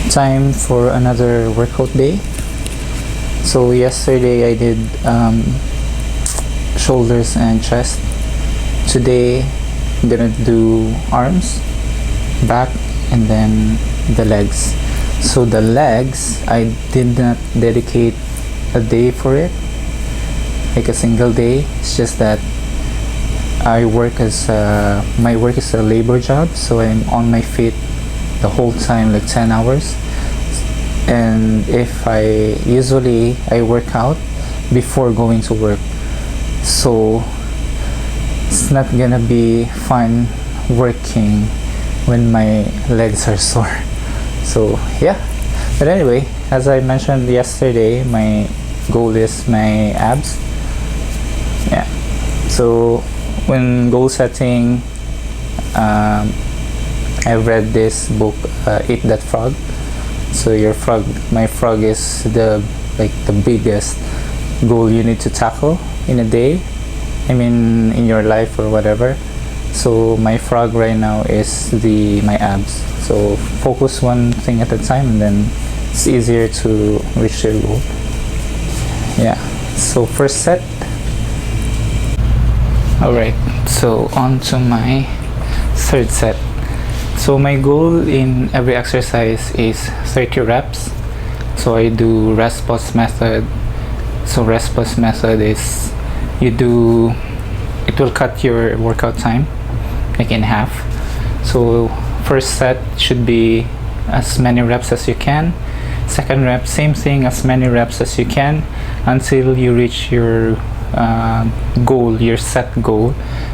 Time for another workout day. So yesterday I did shoulders and chest. Today I'm gonna do arms, back, and then the legs. So the legs, I did not dedicate a day for it, like a single day. It's just that my work is a labor job, so I'm on my feet the whole time, like 10 hours. And if I work out before going to work, so it's not gonna be fun working when my legs are sore. So yeah, but anyway, as I mentioned yesterday, my goal is my abs. Yeah, so when goal setting, I read this book, Eat That Frog. So my frog is the biggest goal you need to tackle in a day. I mean, in your life or whatever. So my frog right now is my abs. So focus one thing at a time, and then it's easier to reach your goal. Yeah. So first set. All right. So on to my third set. So my goal in every exercise is 30 reps. So I do rest pause method. So rest pause method is it will cut your workout time like in half. So first set should be as many reps as you can. Second rep, same thing, as many reps as you can until you reach your goal, your set goal,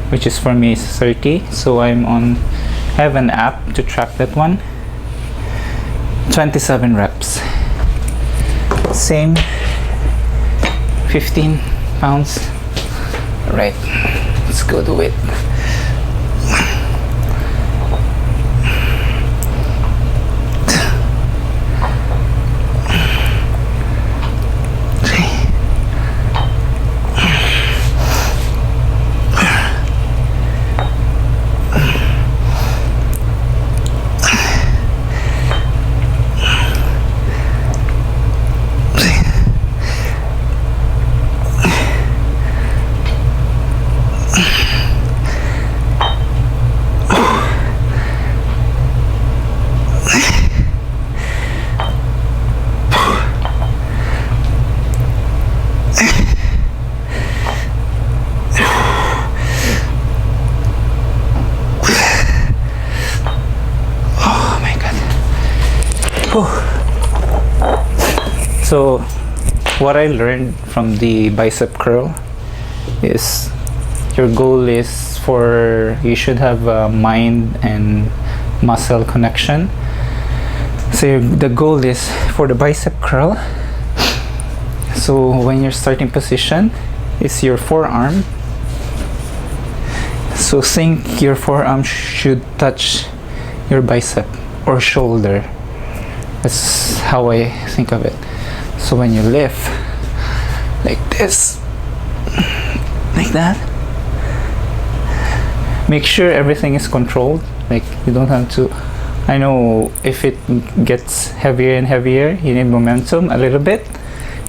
which is for me is 30. So I have an app to track that one. 27 reps. Same, 15 pounds. Right, let's go do it. So what I learned from the bicep curl is your goal is you should have a mind and muscle connection. So the goal is for the bicep curl. So when your starting position is your forearm, so think your forearm should touch your bicep or shoulder. That's how I think of it. So when you lift like this, like that, make sure everything is controlled. Like you don't have to, I know if it gets heavier and heavier, you need momentum a little bit,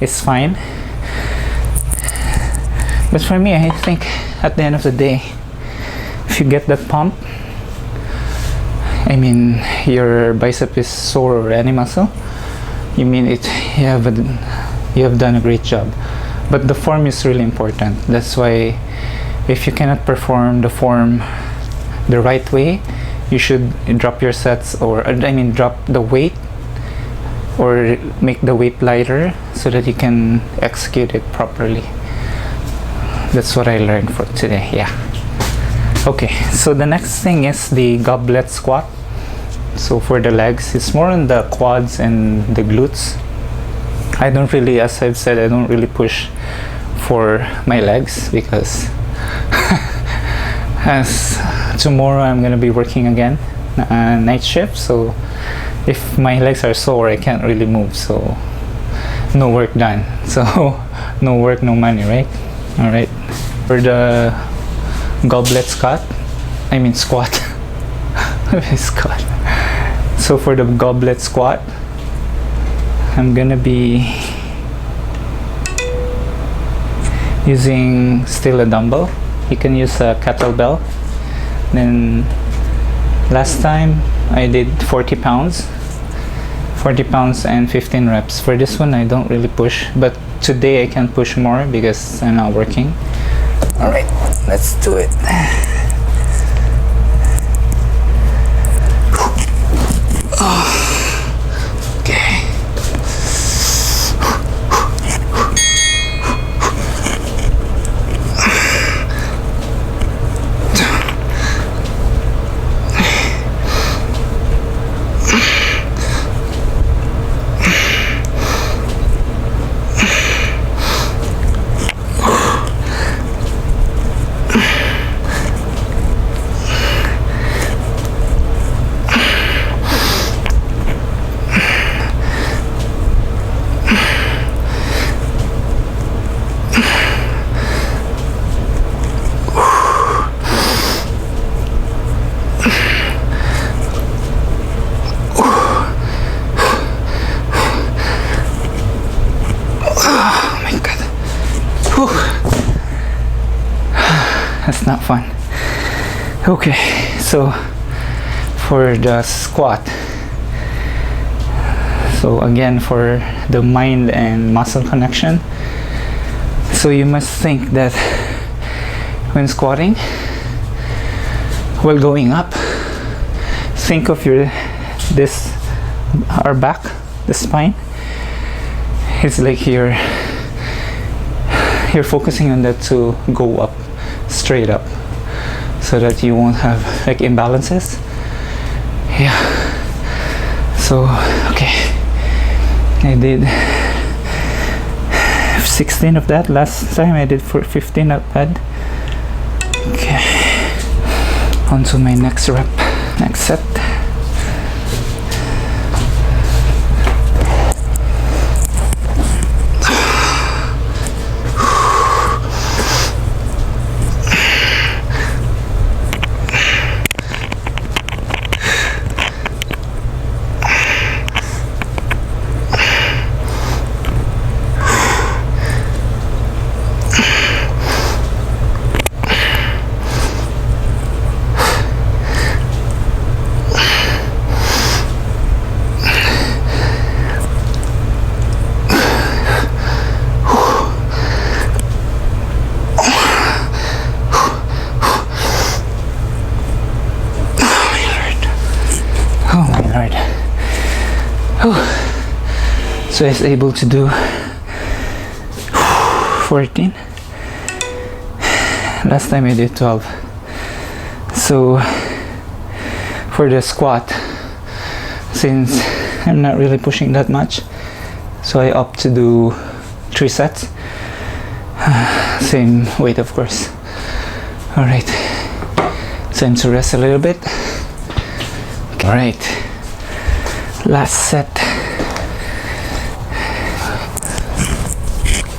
it's fine. But for me, I think at the end of the day, if you get that pump, I mean your bicep is sore or any muscle, you mean it, you have done a great job. But the form is really important. That's why if you cannot perform the form the right way, you should drop your sets, or drop the weight or make the weight lighter so that you can execute it properly. That's what I learned for today. Yeah. Okay, so the next thing is the goblet squat. So for the legs, it's more on the quads and the glutes. I don't really, as I've said, I don't really push for my legs because as tomorrow I'm gonna be working again night shift, so if my legs are sore I can't really move, so no work done. So no work, no money, right? All right, for the goblet squat, squat. Squat. So for the goblet squat, I'm gonna be using still a dumbbell. You can use a kettlebell. Then last time I did 40 pounds and 15 reps. For this one I don't really push, but today I can push more because I'm not working. All right, let's do it. Okay. That's not fun. Okay, so for the squat, so again for the mind and muscle connection, so you must think that when squatting, while going up, think of our back, the spine. It's like you're focusing on that to go up, straight up, so that you won't have like imbalances. Yeah. So okay, I did 16 of that last time. I did for 15 not bad. Okay, on to my next rep, next set. Oh my lord. Oh. So I was able to do 14. Last time I did 12. So for the squat, since I'm not really pushing that much, so I opt to do 3 sets. Same weight, of course. All right, time to rest a little bit. All right, last set.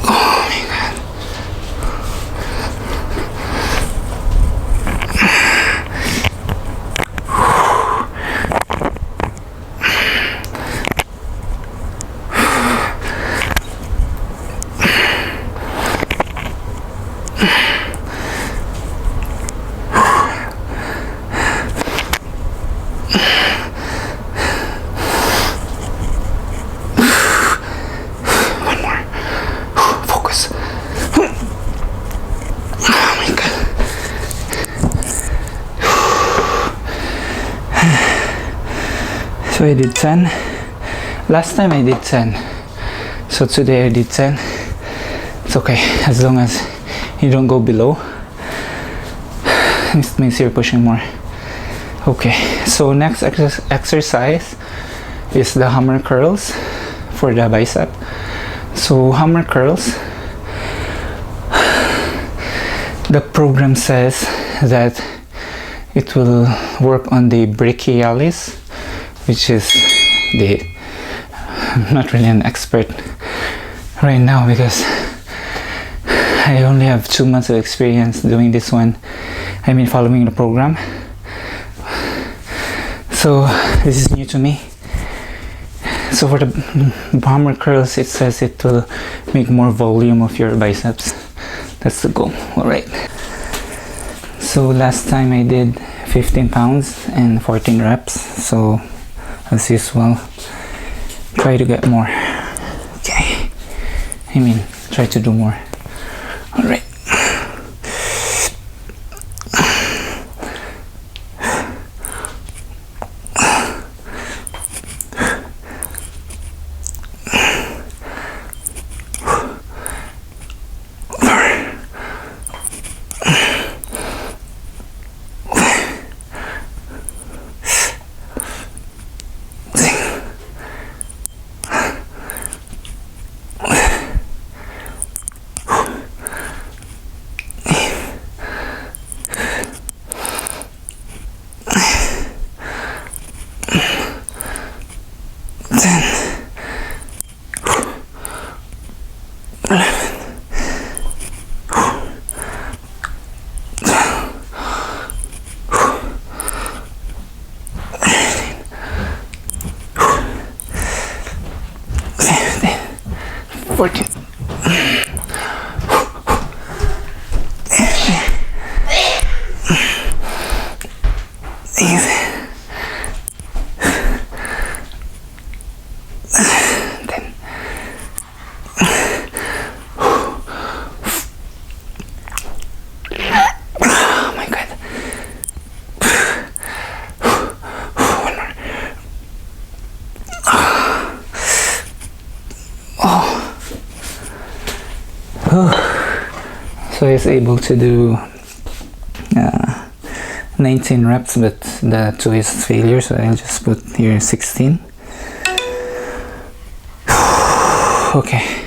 Oh my god. So I did 10. Last time I did 10. So today I did 10. It's okay, as long as you don't go below. It means you're pushing more. Okay, so next exercise is the hammer curls for the bicep. So hammer curls, the program says that it will work on the brachialis, which is I'm not really an expert right now because I only have 2 months of experience doing this one. I mean, following the program. So this is new to me. So for the bomber curls, it says it will make more volume of your biceps. That's the goal. All right. So last time I did 15 pounds and 14 reps. So as usual, try to get more. Okay. I mean, try to do more. All right. So I was able to do 19 reps, but the twist failure, so I'll just put here 16. Okay.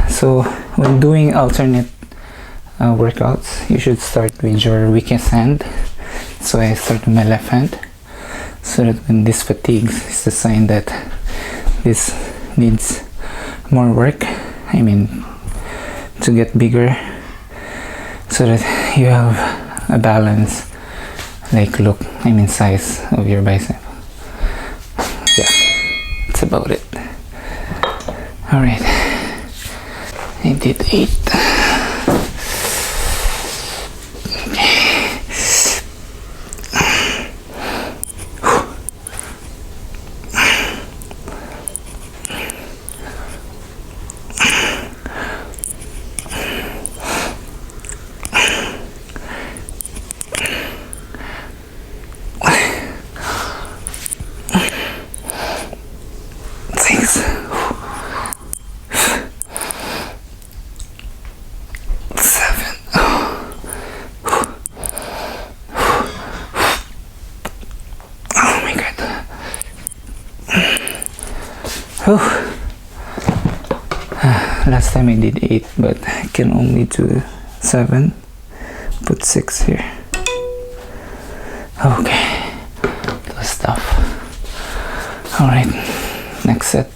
So when doing alternate workouts, you should start with your weakest hand. So I start with my left hand, so that when this fatigues, it's a sign that this needs more work. I mean, to get bigger, so that you have a balance, like size of your bicep. Yeah, that's about it. All right, I did 8. Last time I did 8, but I can only do 7. Put 6 here. Okay, that was tough. Alright, next set.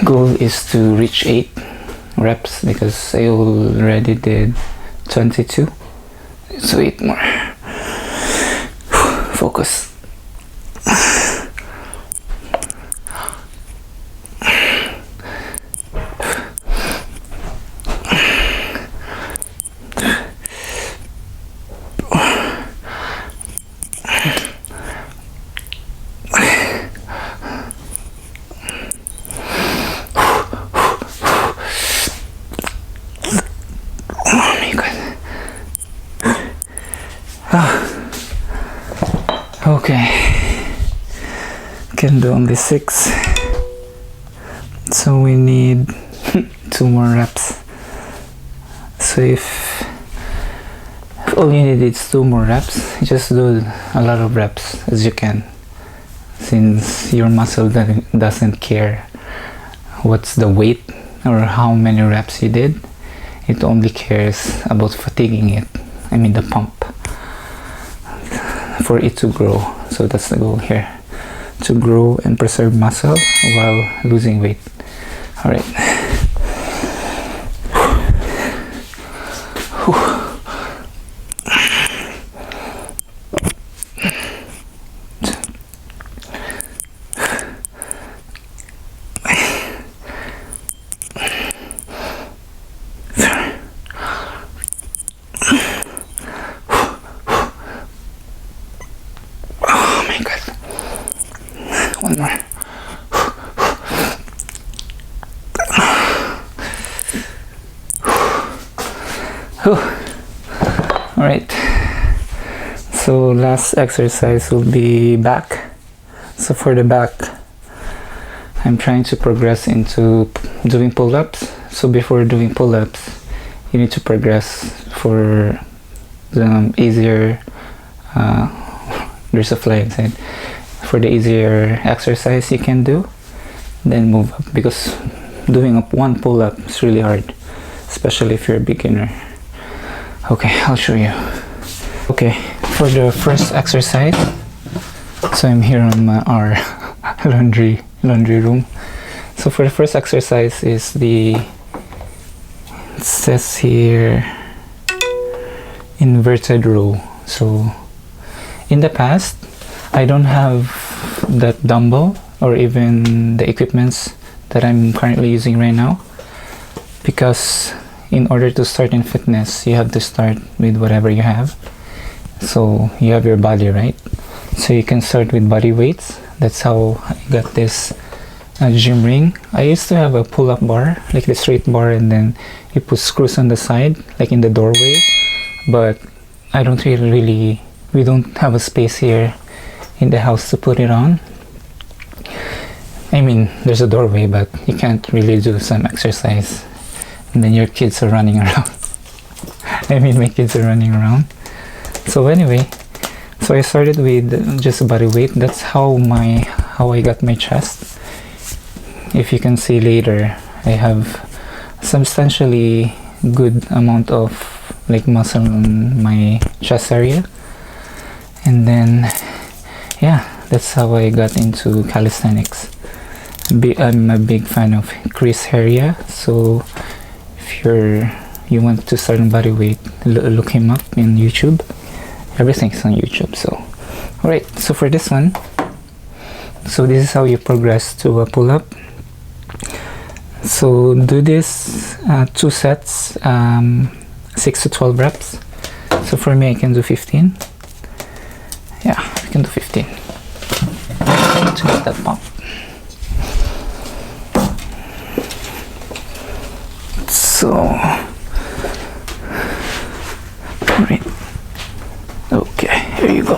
Goal is to reach 8 reps because I already did 22. So 8 more. Focus. Okay, can do only 6, so we need 2 more reps. So if all you need is 2 more reps, just do a lot of reps as you can, since your muscle doesn't care what's the weight or how many reps you did. It only cares about fatiguing it, I mean the pump, for it to grow. So that's the goal here, to grow and preserve muscle while losing weight. All right. One more. All right. So last exercise will be back. So for the back, I'm trying to progress into doing pull-ups. So before doing pull-ups, you need to progress for the easier, there's a fly inside, for the easier exercise you can do, then move up, because doing up one pull-up is really hard, especially if you're a beginner. Okay, I'll show you. Okay, for the first exercise, so I'm here on our laundry room. So for the first exercise is it says here inverted row. So in the past, I don't have that dumbbell or even the equipments that I'm currently using right now, because in order to start in fitness, you have to start with whatever you have. So you have your body, right? So you can start with body weights. That's how I got this gym ring. I used to have a pull-up bar, like the straight bar, and then you put screws on the side, like in the doorway. But I don't really, we don't have a space here in the house to put it on. I mean, there's a doorway, but you can't really do some exercise. And then your kids are running around. I mean, my kids are running around. So anyway, so I started with just body weight. That's how I got my chest. If you can see later, I have substantially good amount of like muscle on my chest area. And then yeah, that's how I got into calisthenics. I'm a big fan of Chris Heria, so if you want to start on body weight, look him up in YouTube. Everything's on YouTube. So alright, so for this one, so this is how you progress to a pull-up. So do this 2 sets, 6 to 12 reps. So for me, I can do 15. Yeah, I can do 15 to get that pump. So right, okay, here you go.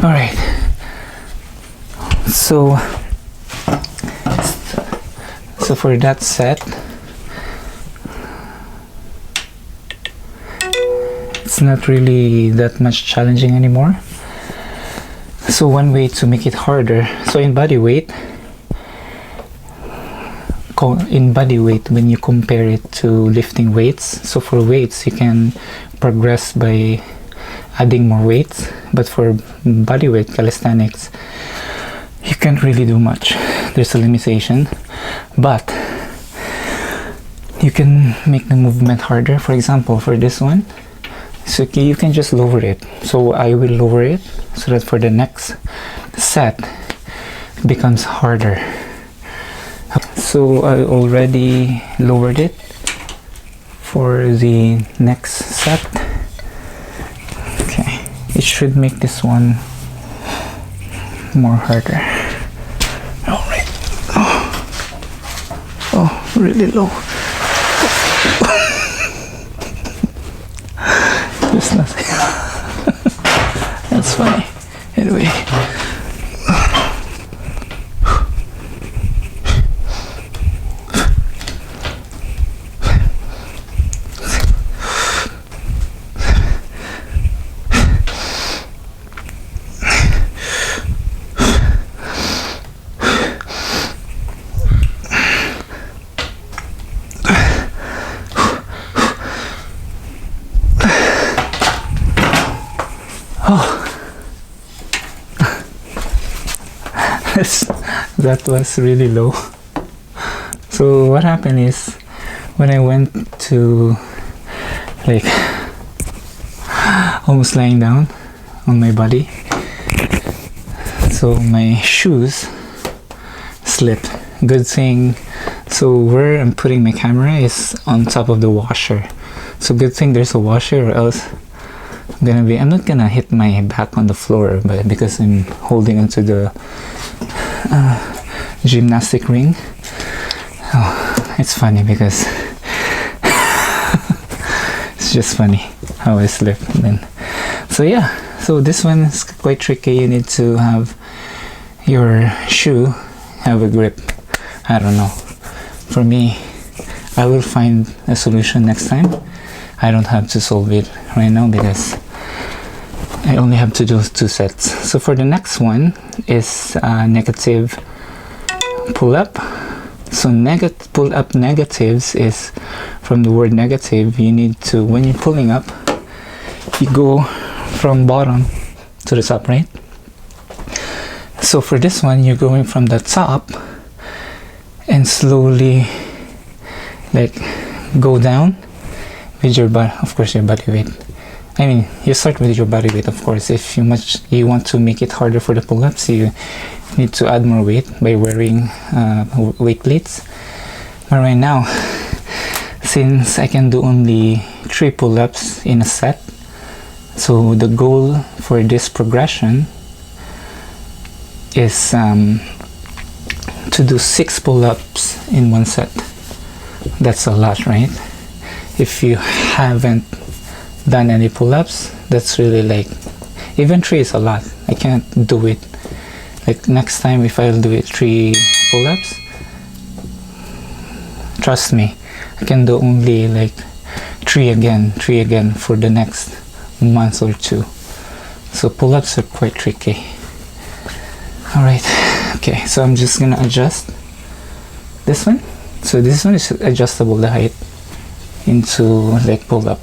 All right, so for that set, it's not really that much challenging anymore. So one way to make it harder, so in body weight, when you compare it to lifting weights, so for weights you can progress by adding more weights, but for body weight calisthenics you can't really do much. There's a limitation, but you can make the movement harder. For example, for this one, so you can just lower it. So I will lower it so that for the next set it becomes harder. So I already lowered it for the next set. Okay, it should make this one more harder. All right. Oh, really low. There's nothing. That's funny. Anyway. was that was really low. So what happened is when I went to like almost lying down on my body, so my shoes slipped. Good thing, so where I'm putting my camera is on top of the washer, so good thing there's a washer, or else I'm not gonna hit my back on the floor, but because I'm holding onto the gymnastic ring. Oh, it's funny because it's just funny how I slip. And then so yeah, so this one is quite tricky. You need to have your shoe have a grip. I don't know, for me, I will find a solution next time. I don't have to solve it right now because I only have to do 2 sets. So for the next one is negative pull-up. So pull-up negatives is from the word negative. You need to, when you're pulling up, you go from bottom to the top, right? So for this one, you're going from the top and slowly like go down with your body, of course, your body weight. I mean, you start with your body weight, of course. If you want to make it harder for the pull-ups, you need to add more weight by wearing weight plates. But right now, since I can do only 3 pull-ups in a set, so the goal for this progression is to do 6 pull-ups in 1 set. That's a lot, right? If you haven't done any pull-ups, that's really like, even 3 is a lot. I can't do it. Like next time if I'll do it 3 pull-ups, trust me, I can do only like 3 again for the next month or 2. So pull-ups are quite tricky. Alright, okay, so I'm just gonna adjust this one. So this one is adjustable, the height into like pull-up.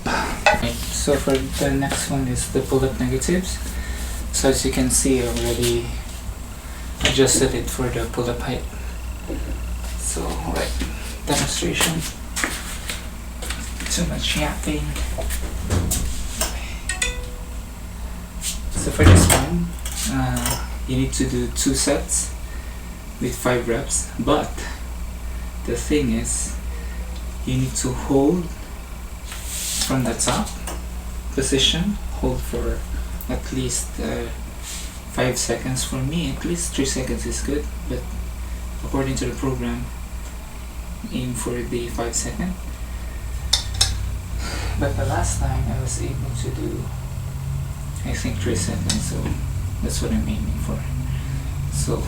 So for the next one is the pull-up negatives. So as you can see, I already adjusted it for the pull-up height. So right, demonstration. Too much yapping. So for this one, you need to do 2 sets with 5 reps, but the thing is, you need to hold from the top position, hold for at least 5 seconds. For me, at least 3 seconds is good, but according to the program, aim for the 5 second. But the last time I was able to do, I think 3 seconds, so that's what I'm aiming for. So,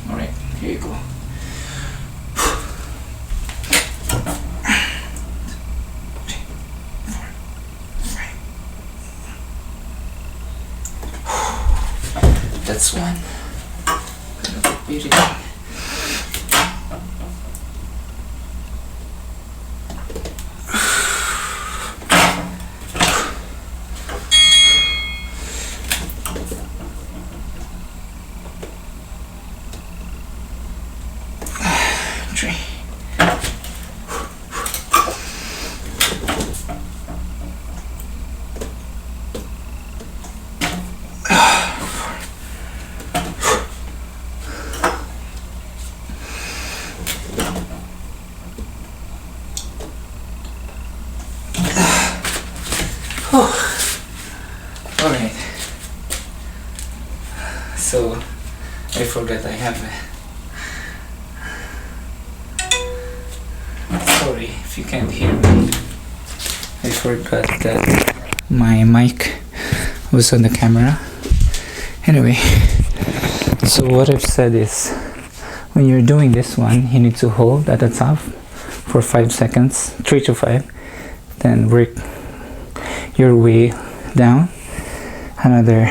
alright, here you go. That's one. Beautiful. Alright, so I forgot I have sorry if you can't hear me. I forgot that my mic was on the camera. Anyway, so what I've said is, when you're doing this one, you need to hold at the top for 5 seconds, 3 to 5, then work your way down another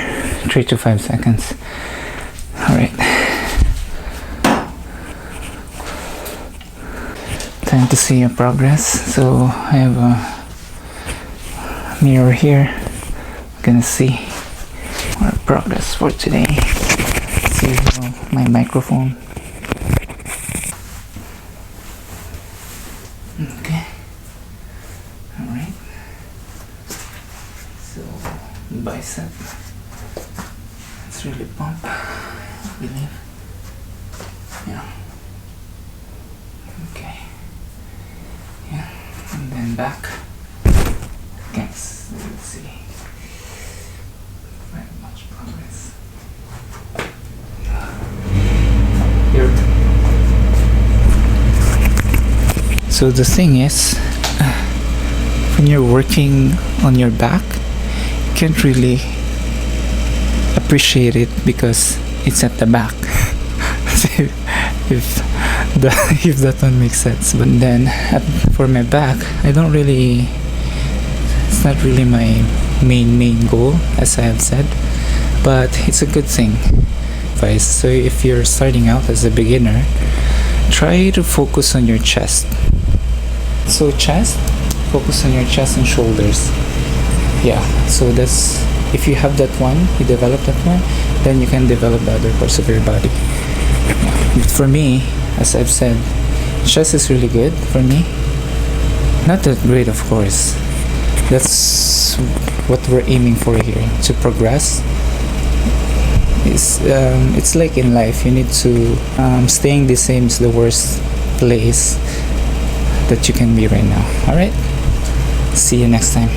3 to 5 seconds. Alright, time to see your progress. So I have a mirror here. I'm gonna see our progress for today. see my microphone. Okay. Alright. So, bicep. It's really pump, I believe. Yeah. Okay. Yeah. And then back. Okay. So let's see. Very much progress. Here. So the thing is, when you're working on your back, you can't really appreciate it because it's at the back. If that one makes sense. But then for my back, it's not really my main goal, as I have said, but it's a good thing. So if you're starting out as a beginner, try to focus on your chest. So focus on your chest and shoulders. Yeah, so that's, if you have that one, you develop that one, then you can develop the other parts of your body. Yeah. But for me, as I've said, chest is really good for me. Not that great, of course. That's what we're aiming for here, to progress. It's like in life, you need to, staying the same is the worst place that you can be right now. Alright, see you next time.